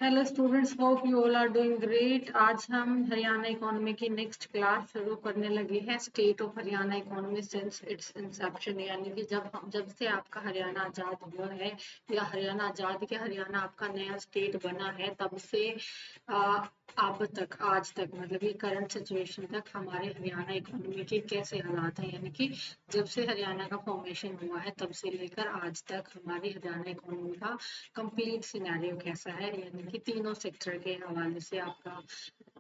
Hello students, hope you all are doing great. आज हम Haryana economy की नेक्स्ट क्लास शुरू करने लगे हैं। State of Haryana economy since its inception, यानी कि जब से आपका हरियाणा आज़ाद हुआ है या हरियाणा आज़ाद के हरियाणा आपका नया स्टेट बना है, तब से अब तक आज तक मतलब ये करंट सिचुएशन तक हमारे हरियाणा इकोनॉमी के कैसे हालात हैं, यानी कि जब से हरियाणा का फॉर्मेशन हुआ है तब से लेकर आज तक हमारी हरियाणा इकोनॉमी का कंप्लीट सिनेरियो कैसा है, यानी कि तीनों सेक्टर के हवाले से आपका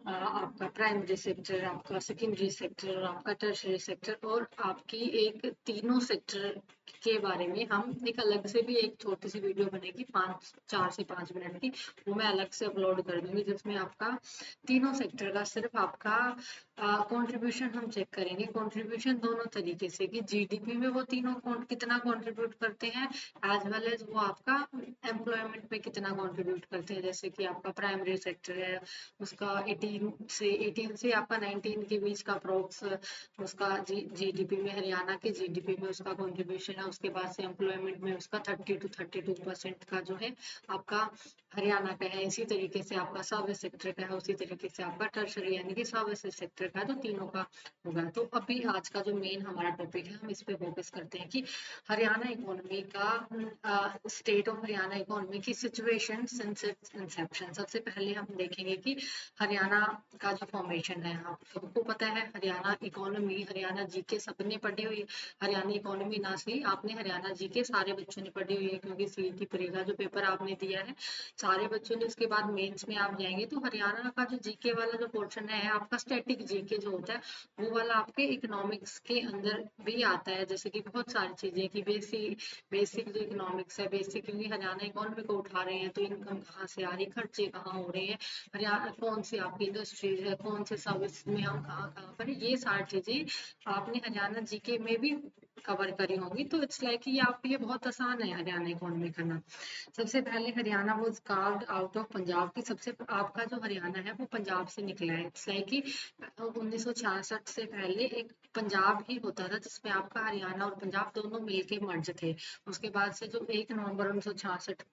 प्राइमरी सेक्टर, आपका सेकेंडरी सेक्टर और आपका टर्शरी सेक्टर, और आपकी एक तीनों सेक्टर के बारे में हम एक अलग से भी एक छोटी सी वीडियो बनेगी 4 से 5 मिनट की, वो मैं अलग से अपलोड कर दूंगी, जिसमें आपका तीनों सेक्टर का सिर्फ आपका कंट्रीब्यूशन हम चेक करेंगे। कंट्रीब्यूशन दोनों तरीके से कि जीडीपी में वो तीनों कितना कंट्रीब्यूट करते हैं, एज वेल एज वो आपका एम्प्लॉयमेंट में कितना कंट्रीब्यूट करते हैं। जैसे कि आपका प्राइमरी सेक्टर है, उसका 18 से आपका 19 के बीच का अप्रोक्स उसका जीडीपी में, हरियाणा के जीडीपी में उसका कंट्रीब्यूशन है। उसके बाद से एम्प्लॉयमेंट में उसका 30 to 32% का जो है आपका हरियाणा का है। इसी तरीके से आपका सर्विस सेक्टर का है, उसी तरीके से आपका टर्शरी यानी कि सर्विस सेक्टर का, तो तीनों का होगा। तो अभी आज का जो मेन हमारा टॉपिक है, हम इस पे फोकस करते हैं कि हरियाणा इकोनॉमी का स्टेट ऑफ हरियाणा इकोनॉमी की सिचुएशन सिंस इट्स इंसेप्शन। सबसे पहले हम देखेंगे कि हरियाणा का जो फॉर्मेशन है, आप सबको पता है हरियाणा इकोनॉमी, हरियाणा जीके सबने पढ़ी हुई है। हरियाणा इकोनॉमी ना सही, आपने हरियाणा जीके सारे बच्चों ने पढ़ी हुई है, क्योंकि सीईटी परीक्षा जो पेपर आपने दिया है सारे बच्चों ने, उसके बाद मेंस में आप जाएंगे तो हरियाणा का जो जीके वाला जो पोर्शन है आपका स्टैटिक जीके जो होता है, वो वाला आपके इकोनॉमिक्स के अंदर भी आता है। जैसे कि बहुत सारी चीजें कि बेसिक जो इकोनॉमिक्स है, बेसिक क्योंकि हरियाणा इकोनॉमी को उठा रहे हैं तो इनकम कहाँ से आ रही, खर्चे कहाँ हो रहे हैं, हरियाणा कौन सी आपकी इंडस्ट्रीज है, कौन से सर्विस में हम कहाँ कहाँ पर, ये सारी चीजें आपने हरियाणा जीके में भी कवर करी होंगी। तो इट्स लाइक ये बहुत आसान है हरियाणा इकोनॉमी करना। सबसे पहले Haryana was carved out of Punjab की, सबसे आपका जो हरियाणा है वो पंजाब से निकला है। इट्स लाइक कि 1966 से पहले एक पंजाब ही होता था, जिसमें आपका हरियाणा और पंजाब दोनों मिलके मर्ज थे। उसके बाद से जो 1 नवंबर 1966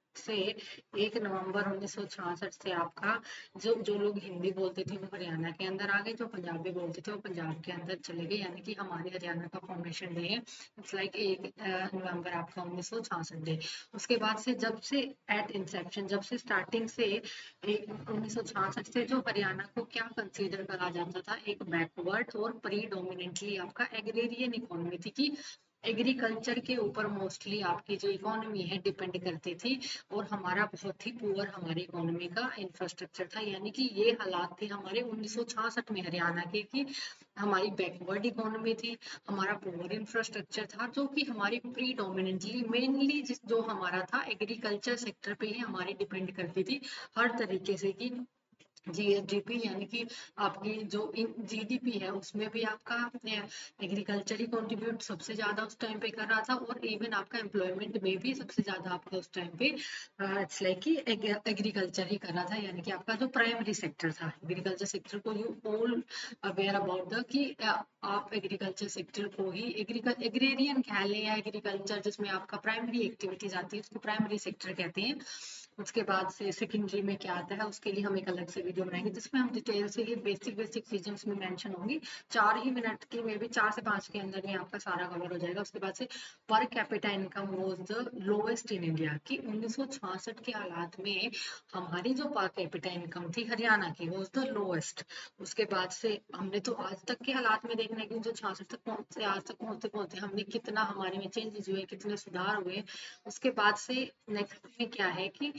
से आपका जो जो लोग हिंदी बोलते थे वो हरियाणा के अंदर आ गए, जो पंजाबी बोलते थे वो पंजाब के अंदर चले गए, यानी कि हमारे हरियाणा का फॉर्मेशन डे है इट्स लाइक 1 नवंबर आपका 1966 डे। उसके बाद से जब से एट इंसेप्शन, जब से स्टार्टिंग से 1966 से जो हरियाणा को क्या कंसीडर करा जाता था, एक बैकवर्ड और प्रीडोमिनेंटली आपका एग्रेरियन इकोनॉमी थी, कि एग्रीकल्चर के ऊपर मोस्टली आपकी जो इकोनॉमी है डिपेंड करती थी, और हमारा बहुत ही पुअर हमारी इकोनॉमी का इंफ्रास्ट्रक्चर था। यानी कि ये हालात थे हमारे 1966 में हरियाणा के, कि हमारी बैकवर्ड इकोनॉमी थी, हमारा पुअर इंफ्रास्ट्रक्चर था, जो कि हमारी प्रीडोमिनेंटली मेनली जो हमारा था एग्रीकल्चर सेक्टर पे ही हमारी डिपेंड करती थी हर तरीके से। कि जीएसडीपी यानी कि आपकी जो जीडीपी है उसमें भी आपका एग्रीकल्चर ही कंट्रीब्यूट सबसे ज्यादा उस टाइम पे कर रहा था, और इवन आपका एम्प्लॉयमेंट में भी सबसे ज्यादा आपका उस टाइम पे इट्स लाइक कि एग्रीकल्चर ही कर रहा था। यानी कि आपका जो प्राइमरी सेक्टर था, एग्रीकल्चर सेक्टर को you all aware about the कि आप एग्रीकल्चर सेक्टर को ही एग्रेरियन कह लें या एग्रीकल्चर जिसमें आपका प्राइमरी एक्टिविटीज आती है उसको प्राइमरी सेक्टर कहते हैं। उसके बाद से सेकेंडरी में क्या आता है उसके लिए हम एक अलग से वीडियो बनाएंगे, जिसमें हम डिटेल से ये बेसिक चीजें उसमें मेंशन होंगी। 4 ही मिनट की में भी 4 से 5 के अंदर में आपका सारा कवर हो जाएगा। उसके बाद से per capita income was the lowest in India, कि 1966 के हालात में हमारी जो पर कैपिटा इनकम थी हरियाणा की वाज द लोएस्ट। उसके बाद से हमने तो आज तक के हालात में देखना है कि जो 66 तक पहुंचे, आज तक पहुंचते पहुंचते हमने कितना हमारे में चेंजेस हुए, कितने सुधार हुए। उसके बाद से नेक्स्ट में क्या है कि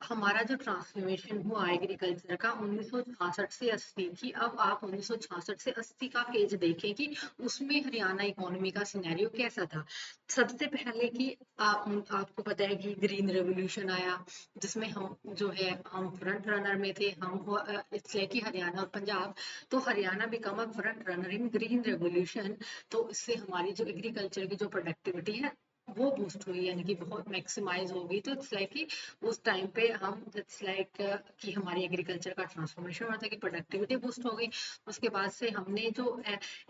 हमारा जो ट्रांसफॉर्मेशन हुआ एग्रीकल्चर का 1966 से 80 की, अब आप 1966 से 80 का फेज देखें कि उसमें हरियाणा इकोनॉमी का सिनेरियो कैसा था। सबसे पहले कि आपको पता है कि ग्रीन रेवोल्यूशन आया, जिसमें हम जो है हम फ्रंट रनर में थे, हम इसलिए कि हरियाणा और पंजाब, तो Haryana become a front runner in green revolution. तो इससे हमारी जो एग्रीकल्चर की जो प्रोडक्टिविटी है वो बूस्ट हुई, यानी कि बहुत मैक्सिमाइज होगी। तो इट्स लाइक कि उस टाइम पे हम इट्स लाइक कि हमारी एग्रीकल्चर का ट्रांसफॉर्मेशन होता है कि प्रोडक्टिविटी बूस्ट हो गई। उसके बाद से हमने जो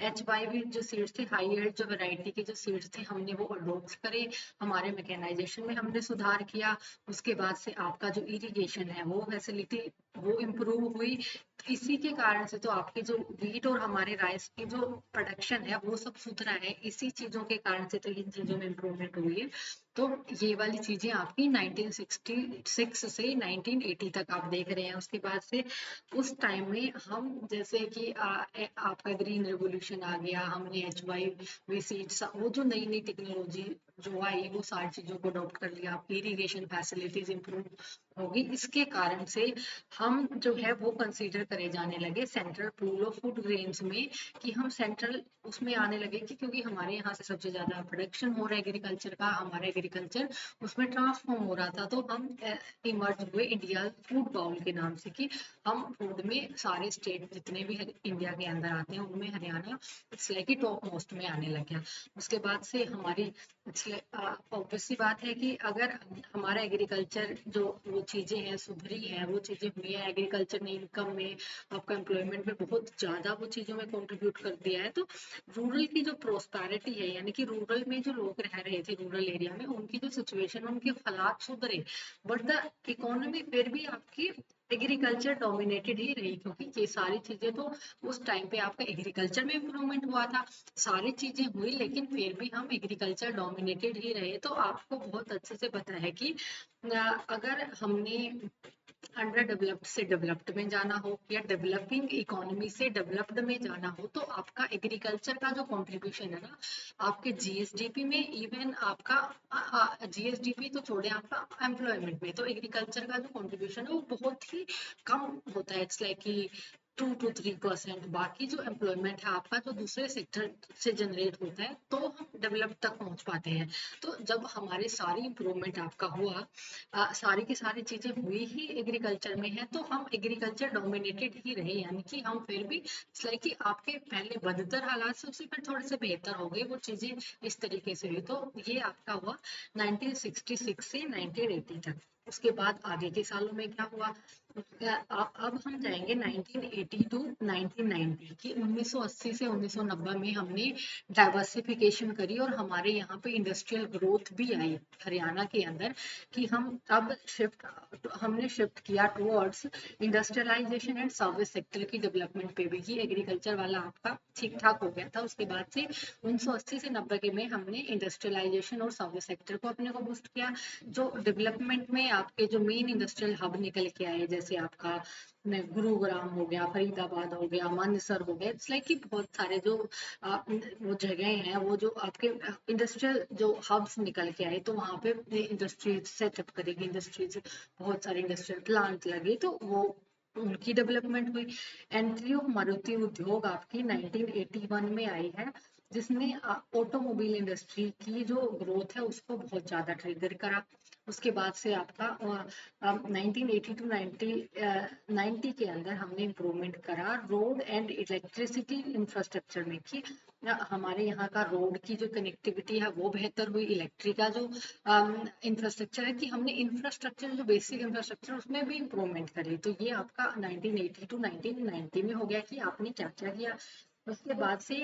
HYV जो सीड्स थे, हाई एल्ड जो वैरायटी के जो सीड्स थे, हमने वो अडोप्ट करे, हमारे मैकेनाइजेशन में हमने सुधार किया। उसके बाद से आपका जो इरिगेशन है वो फैसिलिटी वो इम्प्रूव हुई। इसी के कारण से तो आपके जो वीट और हमारे राइस की जो प्रोडक्शन है वो सब सुधरा है। इसी चीजों के कारण से तो इन चीजों में इम्प्रूवमेंट हुई है। तो ये वाली चीजें आपकी 1966 से 1980 तक आप देख रहे हैं। उसके बाद से उस टाइम में हम जैसे कि आपका ग्रीन रेवोल्यूशन आ गया, हमने HYV सीड्स, वो जो नई नई टेक्नोलॉजी जो आई वो सारी चीजों को अडॉप्ट कर लिया, आपकी इरिगेशन फैसिलिटीज इंप्रूव होगी। इसके कारण से हम जो है वो कंसीडर करे जाने लगे central pool of food grains में, कि हम सेंट्रल उसमें आने लगे कि क्योंकि हमारे यहाँ से सबसे ज्यादा प्रोडक्शन हो रहा है एग्रीकल्चर का, हमारा एग्रीकल्चर उसमें ट्रांसफॉर्म हो रहा था। तो हम इमर्ज हुए इंडिया फूड बाउल के नाम से, कि हम फूड में सारे स्टेट जितने भी इंडिया के अंदर आते हैं उनमें Haryana it's like top most में आने लग गया। उसके बाद से हमारी ऑब्वियस सी बात है कि अगर हमारा एग्रीकल्चर जो वो चीजें हैं सुधरी हैं, वो चीजें हुई हैं, एग्रीकल्चर ने इनकम में, आपका एम्प्लॉयमेंट में बहुत ज्यादा वो चीजों में कंट्रीब्यूट कर दिया है। तो रूरल की जो प्रोस्पेरिटी है, यानी कि रूरल में जो लोग रह रहे थे रूरल एरिया में, उनकी जो सिचुएशन, उनके हालात सुधरे, बट द इकोनॉमी फिर भी आपकी एग्रीकल्चर डोमिनेटेड ही रही, क्योंकि ये सारी चीजें तो उस टाइम पे आपका एग्रीकल्चर में इम्प्रूवमेंट हुआ था। सारी चीजें हुई लेकिन फिर भी हम एग्रीकल्चर डोमिनेटेड ही रहे। तो आपको बहुत अच्छे से पता है कि अगर हमने अंडर डेवलप्ड से डेवलप्ड में जाना हो या डेवलपिंग इकोनॉमी से डेवलप्ड में जाना हो, तो आपका एग्रीकल्चर का जो कंट्रीब्यूशन है ना आपके GSDP में, इवन आपका GSDP तो छोड़े, आपका एम्प्लॉयमेंट में, तो एग्रीकल्चर का जो कंट्रीब्यूशन है वो बहुत ही कम होता है। इट्स लाइक कि 2 to 3%। बाकी जो एम्प्लॉयमेंट है आपका जो दूसरे सेक्टर से जनरेट होता है, तो हम डेवलप तक पहुंच पाते हैं। तो जब हमारे सारी इम्प्रूवमेंट आपका हुआ, सारी की सारी चीजें हुई ही एग्रीकल्चर में है, तो हम एग्रीकल्चर डोमिनेटेड ही रहे, यानी कि हम फिर भी लाइक कि आपके पहले बदतर हालात से उससे फिर थोड़े से बेहतर हो गए वो चीजें, इस तरीके से हुई। तो ये आपका हुआ 1966 से 1980 तक। उसके बाद आगे के सालों में क्या हुआ, अब हम जाएंगे 1980 टू 1990 की। 1980 से 1990 में हमने डाइवर्सिफिकेशन करी और हमारे यहाँ पे इंडस्ट्रियल ग्रोथ भी आई हरियाणा के अंदर, कि हम अब हमने शिफ्ट किया towards industrialisation and service sector की डेवलपमेंट पे भी, कि एग्रीकल्चर वाला आपका ठीक ठाक हो गया था। उसके बाद से 1980 से 90 के में हमने इंडस्ट्रियलाइजेशन और सर्विस सेक्टर को अपने को बूस्ट किया। जो डेवलपमेंट में आपके जो मेन इंडस्ट्रियल हब निकल के आए, जैसे आपका गुरुग्राम हो गया, फरीदाबाद हो गया, मानेसर हो गया, इट्स लाइक कि बहुत सारे जो वो जगह हैं, वो जो आपके इंडस्ट्रियल जो हब्स निकल के आए, तो वहां पे इंडस्ट्रीज सेटअप करेगी, इंडस्ट्रीज बहुत सारे इंडस्ट्रियल प्लांट लगे, तो वो उनकी डेवलपमेंट हुई। एंट्री ऑफ मारुति उद्योग आपकी 1981 में आई है, जिसने ऑटोमोबाइल इंडस्ट्री की जो ग्रोथ है उसको बहुत ज्यादा ट्रिगर करा। उसके बाद से आपका 1980 टू 90 के अंदर हमने इम्प्रूवमेंट करा रोड एंड इलेक्ट्रिसिटी इंफ्रास्ट्रक्चर में, कि हमारे यहाँ का रोड की जो कनेक्टिविटी है वो बेहतर हुई, इलेक्ट्रिक का जो इंफ्रास्ट्रक्चर है, कि हमने इंफ्रास्ट्रक्चर जो बेसिक इंफ्रास्ट्रक्चर उसमें भी इम्प्रूवमेंट करी। तो ये आपका 1980 टू 1990 में हो गया कि आपने क्या क्या किया। उसके बाद से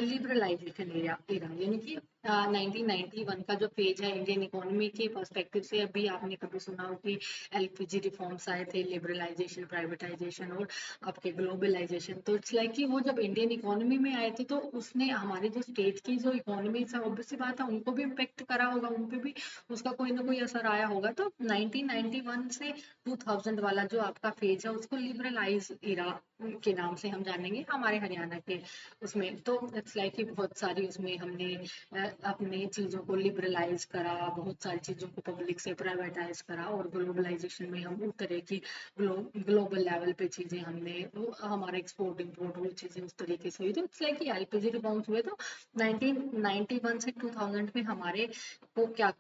लिबरलाइजेशन एरा यानी कि 1991 का जो पेज है इंडियन इकोनॉमी के पर्सपेक्टिव से, अभी आपने कभी सुना हो कि LPG रिफॉर्म्स आए थे, लिबरलाइजेशन, प्राइवेटाइजेशन और आपके ग्लोबलाइजेशन। तो इट्स लाइक कि वो जब इंडियन इकोनॉमी में आए थे तो उसने हमारे जो स्टेट की जो इकोनॉमी है, ऑब्वियसली बात है उनको भी इम्पेक्ट करा होगा, उन पे भी उसका कोई ना कोई असर आया होगा। तो 1991 से 2000 वाला जो आपका फेज है उसको लिबरलाइज इरा के नाम से हम जानेंगे हमारे हरियाणा के उसमें। तो इट्स लाइक कि बहुत सारी उसमें हमने अपने चीजों को लिबरलाइज करा, बहुत सारी चीजों को पब्लिक से प्राइवेटाइज करा, और ग्लोबलाइजेशन में हम उतरे की ग्लोबल लेवल पे चीजें हमने हमारा एक्सपोर्ट इम्पोर्ट वो चीजें उस तरीके से हुई। तो इट्स लाइक कि LPG रिफॉर्म्स हुए। तो 1991 से 2000 में हमारे को क्या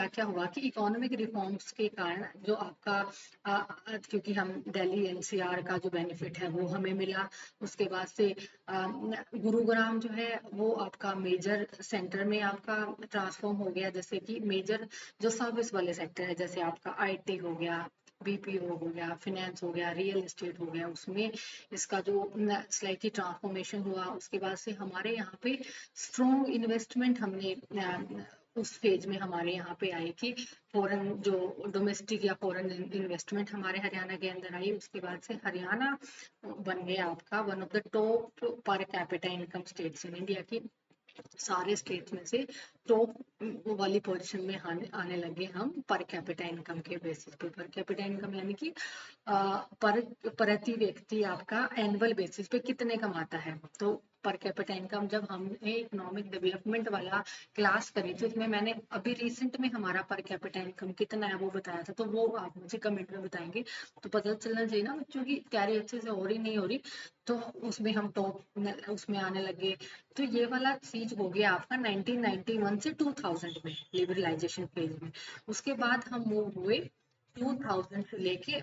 क्या हुआ कि इकोनॉमिक रिफॉर्म्स के कारण जो आपका क्योंकि हम दिल्ली NCR का जो बेनिफिट है वो हमें मिला। उसके बाद से गुरुग्राम जो है वो आपका मेजर सेंटर में आपका ट्रांसफॉर्म हो गया, जैसे कि मेजर जो सर्विस वाले सेक्टर है, जैसे आपका आईटी हो गया, बीपीओ हो गया, फिनेंस हो गया, रियल एस्टेट हो गया, उसमें इसका जो स्लाइटली ट्रांसफॉर्मेशन हुआ। उसके बाद से हमारे यहाँ पे स्ट्रॉन्ग इन्वेस्टमेंट हमने उस फेज में हमारे यहाँ पे आई कि फॉरेन जो डोमेस्टिक या फॉरेन इन्वेस्टमेंट हमारे हरियाणा के अंदर आई। उसके बाद से हरियाणा बन गया आपका one of the top per capita income states in India की। सारे स्टेट्स में से टॉप वाली पोजीशन में आने लगे हम पर कैपिटा इनकम के बेसिस पे। पर कैपिटा इनकम यानी कि पर प्रति व्यक्ति आपका एनुअल बेसिस पे कितने कमाता है। तो पर कैपिटा इनकम जब हमने इकोनॉमिक डेवलपमेंट वाला क्लास करी थी, उसमें मैंने अभी रिसेंट में हमारा पर कैपिटा इनकम कितना है वो बताया था, तो वो आप मुझे कमेंट में बताएंगे तो पता चलना चाहिए ना बच्चों की तैयारी अच्छे से हो रही नहीं हो रही। तो उसमें हम टॉप उसमें आने लगे। तो ये वाला चीज हो गया आपका 1991 से 2000 में लिबरलाइजेशन फेज में। उसके बाद हम मूव हुए 2000 से लेके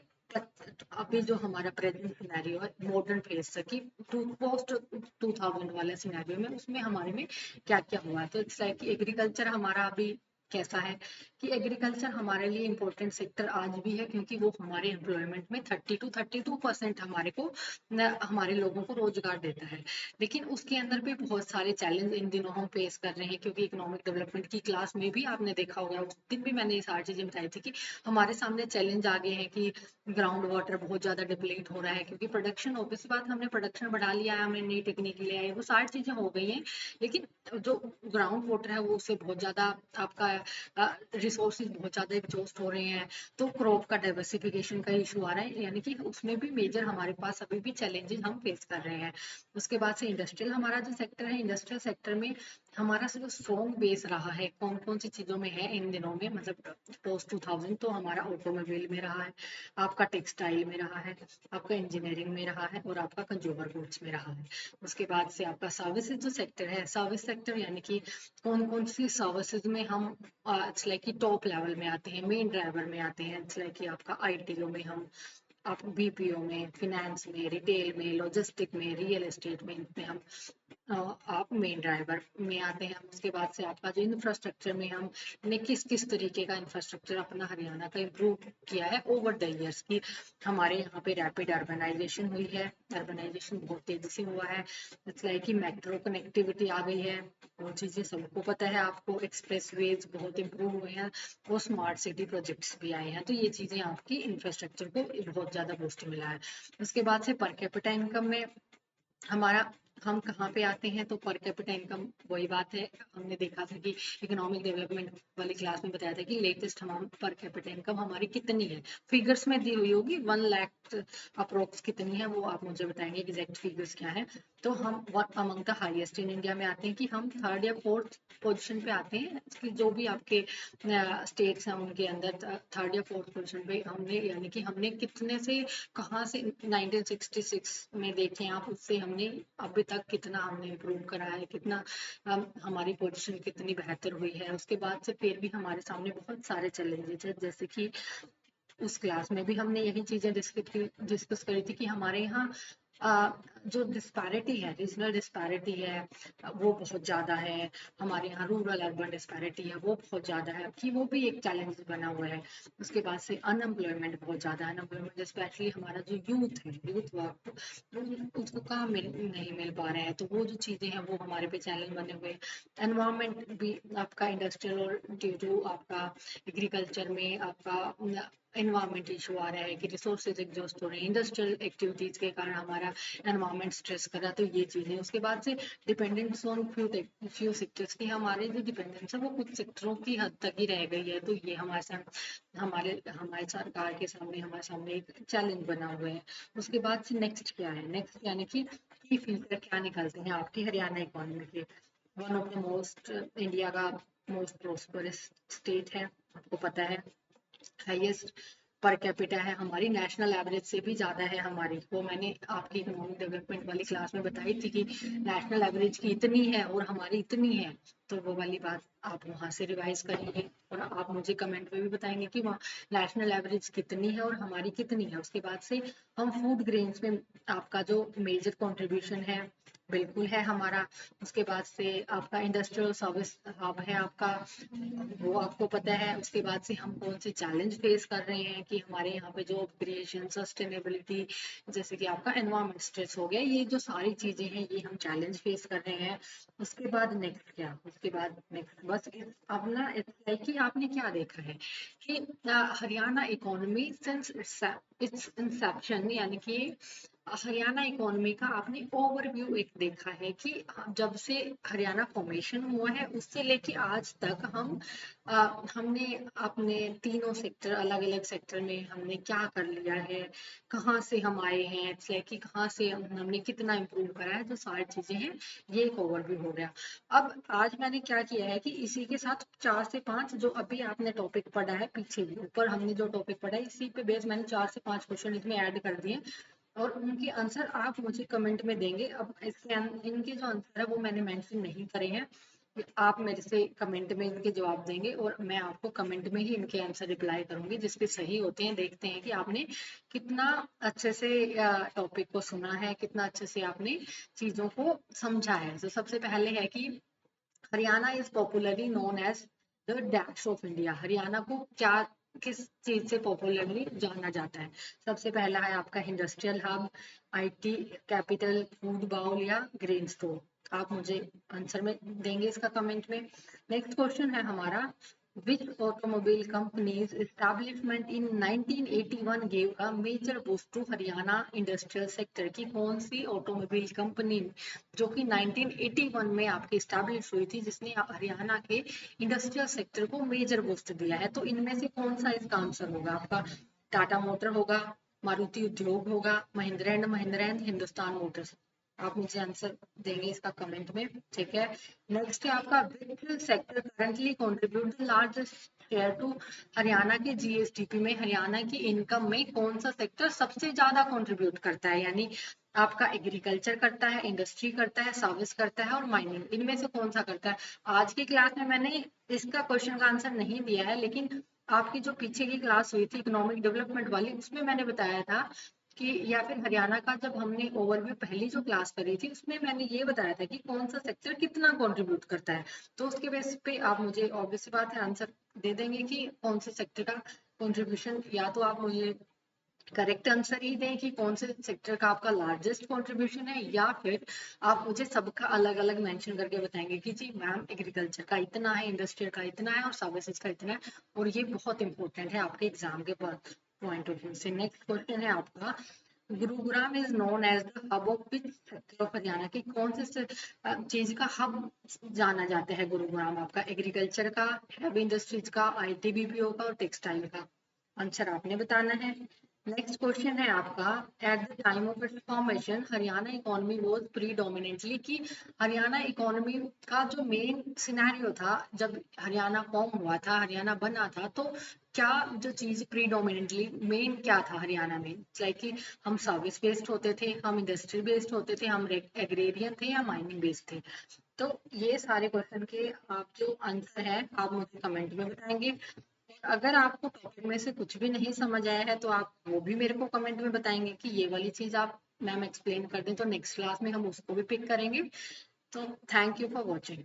अभी जो हमारा प्रेजेंट सिनेरियो है मॉडर्न फेज तक की पोस्ट 2000 वाले सिनेरियो में, उसमें हमारे में क्या क्या हुआ है। तो इट्स लाइक एग्रीकल्चर हमारा अभी कैसा है कि एग्रीकल्चर हमारे लिए इम्पोर्टेंट सेक्टर आज भी है, क्योंकि वो हमारे एम्प्लॉयमेंट में 32% हमारे को हमारे लोगों को रोजगार देता है। लेकिन उसके अंदर भी बहुत सारे चैलेंज इन दिनों हम फेस कर रहे हैं, क्योंकि इकोनॉमिक डेवलपमेंट की क्लास में भी आपने देखा होगा, उस दिन भी मैंने ये सारी चीजें बताई थी कि हमारे सामने चैलेंज आ गए हैं कि ग्राउंड वाटर बहुत ज्यादा डिप्लीट हो रहा है, क्योंकि प्रोडक्शन ऑब्वियस बात हमने प्रोडक्शन बढ़ा लिया है, हमने नई टेक्निक ले आई, वो सारी चीजें हो गई हैं। लेकिन जो ग्राउंड वाटर है वो उससे बहुत ज्यादा आपका रिसोर्सेज बहुत ज्यादा एग्जॉस्ट हो रहे हैं। तो क्रॉप का डाइवर्सिफिकेशन का इशू आ रहा है, यानी कि उसमें भी मेजर हमारे पास अभी भी चैलेंजेस हम फेस कर रहे हैं। उसके बाद से इंडस्ट्रियल हमारा जो सेक्टर है, इंडस्ट्रियल सेक्टर में हमारा जो स्ट्रॉन्ग बेस रहा है कौन कौन सी चीजों में है इन दिनों में, मतलब पोस्ट 2000, तो हमारा ऑटोमोबाइल में रहा है, आपका टेक्सटाइल में रहा है, आपका इंजीनियरिंग में रहा है, और आपका कंज्यूमर गुड्स में रहा है। उसके बाद से आपका सर्विसेज जो सेक्टर है, सर्विस सेक्टर यानी कि कौन कौन सी सर्विसेज में हम इट्स लाइक कि टॉप लेवल में आते हैं, मेन ड्राइवर में आते हैं। इट्स लाइक कि आपका आईटीओ में हम, आप बीपीओ में, फिनेंस में, रिटेल में, लॉजिस्टिक में, रियल एस्टेट में, इनमें हम आप मेन ड्राइवर में आते हैं। उसके बाद से आपका जो इंफ्रास्ट्रक्चर में हमने किस किस तरीके का इंफ्रास्ट्रक्चर अपना हरियाणा का इम्प्रूव किया है ओवर द इयर्स की। हमारे यहाँ पे रैपिड अर्बनाइजेशन हुई है, अर्बनाइजेशन बहुत तेजी से हुआ है। इट्स लाइक कि मेट्रो कनेक्टिविटी आ गई है, वो चीजें सबको पता है आपको, एक्सप्रेस वेज बहुत इम्प्रूव हुए हैं, वो स्मार्ट सिटी प्रोजेक्ट्स भी आए हैं। तो ये चीजें आपकी इंफ्रास्ट्रक्चर को बहुत ज्यादा बूस्ट मिला है। उसके बाद से पर कैपिटा इनकम में हमारा हम कहाँ पे आते हैं, तो पर कैपिटा इनकम वही बात है, हमने देखा था कि इकोनॉमिक डेवलपमेंट वाली क्लास में बताया था कि लेटेस्ट हम पर कैपिटा इनकम हमारी कितनी है, फिगर्स में दी हुई होगी 1 लाख अप्रोक्स कितनी है, वो आप मुझे बताएंगे एग्जैक्ट फिगर्स क्या है। तो हम among the highest in India में आते हैं कि हम थर्ड या फोर्थ पोजीशन पे आते हैं कि जो भी आपके स्टेट्स हैं उनके अंदर थर्ड या फोर्थ पोजीशन पे हमने, यानी कि हमने कितने से कहाँ से 1966 में देखें आप, उससे हमने अभी तक कितना हमने इम्प्रूव करा है, कितना हमारी पोजीशन कितनी बेहतर हुई है। उसके बाद से फिर भी हमारे सामने बहुत सारे चैलेंजेस है, जैसे कि उस क्लास में भी हमने यही चीजें डिस्कस करी थी कि हमारे यहाँ जो डिस्पैरिटी है, रीजनल डिस्पैरिटी है वो बहुत ज़्यादा है। हमारे यहाँ रूरल अर्बन डिस्पैरिटी है वो बहुत ज़्यादा है, कि वो भी एक चैलेंज बना हुआ है। उसके बाद से अनएम्प्लॉयमेंट बहुत ज़्यादा है, अनएम्प्लॉयमेंट स्पेशली हमारा जो यूथ है, यूथ वर्क उसको काम नहीं मिल पा रहे हैं, तो वो जो चीज़ें हैं वो हमारे पे चैलेंज बने हुए हैं। एनवायरमेंट भी आपका इंडस्ट्रियल और जो आपका एग्रीकल्चर में आपका एनवायरमेंट इशू आ रहा है कि रिसोर्सेज एग्जॉस्ट हो रहे हैं, इंडस्ट्रियल एक्टिविटीज के कारण हमारा एनवायरमेंट स्ट्रेस कर रहा है। तो ये चीजें, उसके बाद से डिपेंडेंस ऑन फ्यू सेक्टर्स की हमारे जो डिपेंडेंस है वो कुछ सेक्टरों की हद तक ही रह गई है। तो ये हमारे हमारे सरकार के सामने, हमारे सामने एक चैलेंज बना हुआ है। उसके बाद से नेक्स्ट क्या है, नेक्स्ट यानी कि फ्यूचर क्या निकलते हैं आपकी हरियाणा इकोनॉमी के। One of the most, India का मोस्ट प्रोस्परस स्टेट है, आपको पता है, हाईएस्ट पर कैपिटा है, हमारी नेशनल एवरेज से भी ज्यादा है हमारी। वो मैंने आपकी इकोनॉमिक डेवलपमेंट वाली क्लास में बताई थी कि नेशनल एवरेज की इतनी है और हमारी इतनी है। तो वो वाली बात आप वहां से रिवाइज करेंगे और आप मुझे कमेंट में भी बताएंगे कि वहाँ नेशनल एवरेज कितनी है और हमारी कितनी है। उसके बाद से हम फूड ग्रेन्स में आपका जो मेजर कंट्रीब्यूशन है बिल्कुल है हमारा। उसके बाद से आपका इंडस्ट्रियल सर्विस हब है आपका, वो आपको पता है। उसके बाद से हम कौन से चैलेंज फेस कर रहे हैं कि हमारे यहाँ पे जॉब क्रिएशन, सस्टेनेबिलिटी, जैसे कि आपका एनवायरमेंट स्ट्रेस हो गया, ये जो सारी चीजें हैं ये हम चैलेंज फेस कर रहे हैं। उसके बाद नेक्स्ट क्या, उसके बाद नेक्स्ट बस अब ना इट्स लाइक कि आपने क्या देखा है कि Haryana economy since its inception, यानी कि हरियाणा इकोनॉमी का आपने ओवरव्यू एक देखा है कि जब से हरियाणा फॉर्मेशन हुआ है उससे लेके आज तक हमने अपने तीनों सेक्टर, अलग अलग सेक्टर में हमने क्या कर लिया है, कहाँ से हम आए हैं, इट्स लाइक कि कहाँ से हमने कितना इम्प्रूव करा है, जो सारी चीजें हैं ये एक ओवरव्यू हो गया। अब आज मैंने क्या किया है कि इसी के साथ 4 से 5 जो अभी आपने टॉपिक पढ़ा है, पीछे भी ऊपर हमने जो टॉपिक पढ़ा है इसी पे बेस मैंने 4 से 5 क्वेश्चन इसमें ऐड कर दिए, और उनके आंसर आप मुझे कमेंट में देंगे। अब इसके इनके जो आंसर है वो मैंने मेंशन नहीं करे हैं, आप मेरे से कमेंट में इनके जवाब देंगे और मैं आपको कमेंट में ही इनके आंसर रिप्लाई करूंगी, जिसके सही होते हैं देखते हैं कि आपने कितना अच्छे से टॉपिक को सुना है, कितना अच्छे से आपने चीजों को समझा है। तो सबसे पहले है कि Haryana is popularly known as the dash of India. Haryana को क्या, किस चीज से पॉपुलरली जाना जाता है? सबसे पहला है आपका industrial hub, IT capital, food bowl या ग्रेन स्टोर। आप मुझे आंसर में देंगे इसका कमेंट में। नेक्स्ट क्वेश्चन है हमारा, which automobile company's establishment in 1981 gave a major boost to Haryana industrial sector? की कौन सी ऑटोमोबाइल कंपनी जो कि 1981 में आपकी स्टैब्लिश हुई थी, जिसने हरियाणा के इंडस्ट्रियल सेक्टर को मेजर बूस्ट दिया है? तो इनमें से कौन सा इसका आंसर होगा आपका? टाटा मोटर होगा, मारुति उद्योग होगा, Mahindra and Mahindra and Hindustan Motors. आप मुझे आंसर देंगे इसका कमेंट में, ठीक है। नेक्स्ट है आपका, which sector currently contribute the largest share to Haryana के जीएसडीपी में? हरियाणा की इनकम में कौन सा सेक्टर सबसे ज्यादा कंट्रीब्यूट करता है? यानी आपका एग्रीकल्चर करता है, इंडस्ट्री करता है, सर्विस करता है और माइनिंग, इनमें से कौन सा करता है? आज की क्लास में मैंने इसका क्वेश्चन का आंसर नहीं दिया है, लेकिन आपकी जो पीछे की क्लास हुई थी इकोनॉमिक डेवलपमेंट वाली, उसमें मैंने बताया था कि, या फिर हरियाणा का जब हमने ओवरव्यू पहली जो क्लास करी थी उसमें मैंने ये बताया था कि कौन सा सेक्टर कितना कंट्रीब्यूट करता है। तो उसके बेस पे आप मुझे ऑब्वियस बात है आंसर दे देंगे कि कौन से सेक्टर का कंट्रीब्यूशन, या तो आप मुझे करेक्ट आंसर ही दें कि कौन से सेक्टर का आपका लार्जेस्ट कंट्रीब्यूशन है, या फिर आप मुझे सबका अलग अलग मेंशन करके बताएंगे कि जी मैम एग्रीकल्चर का इतना है, इंडस्ट्रियल का इतना है और सर्विसेज का इतना है। और ये बहुत इंपॉर्टेंट है आपके एग्जाम के पॉइंट ऑफ व्यू से। नेक्स्ट क्वेश्चन है आपका, Gurugram is known as the hub of which sector of Haryana? की कौन से चीज का हब जाना जाता है गुरुग्राम? आपका एग्रीकल्चर का, हैवी इंडस्ट्रीज का, आईटीबीपीओ का और टेक्सटाइल का? आंसर आपने बताना है। नेक्स्ट क्वेश्चन है आपका, at the time of its formation Haryana economy was predominantly, की हरियाणा इकोनॉमी का जो मेन सिनेरियो था जब हरियाणा फॉर्म हुआ था, हरियाणा बना था, तो क्या जो चीज प्रीडोमिनेंटली मेन क्या था हरियाणा में? लाइक कि हम सर्विस बेस्ड होते थे, हम इंडस्ट्री बेस्ड होते थे, हम एग्रेरियन थे या माइनिंग बेस्ड थे? तो ये सारे क्वेश्चन के आप जो आंसर है आप मुझे कमेंट में बताएंगे। अगर आपको टॉपिक में से कुछ भी नहीं समझ आया है तो आप वो भी मेरे को कमेंट में बताएंगे कि ये वाली चीज आप मैम एक्सप्लेन कर दें, तो नेक्स्ट क्लास में हम उसको भी पिक करेंगे। तो थैंक यू फॉर वॉचिंग।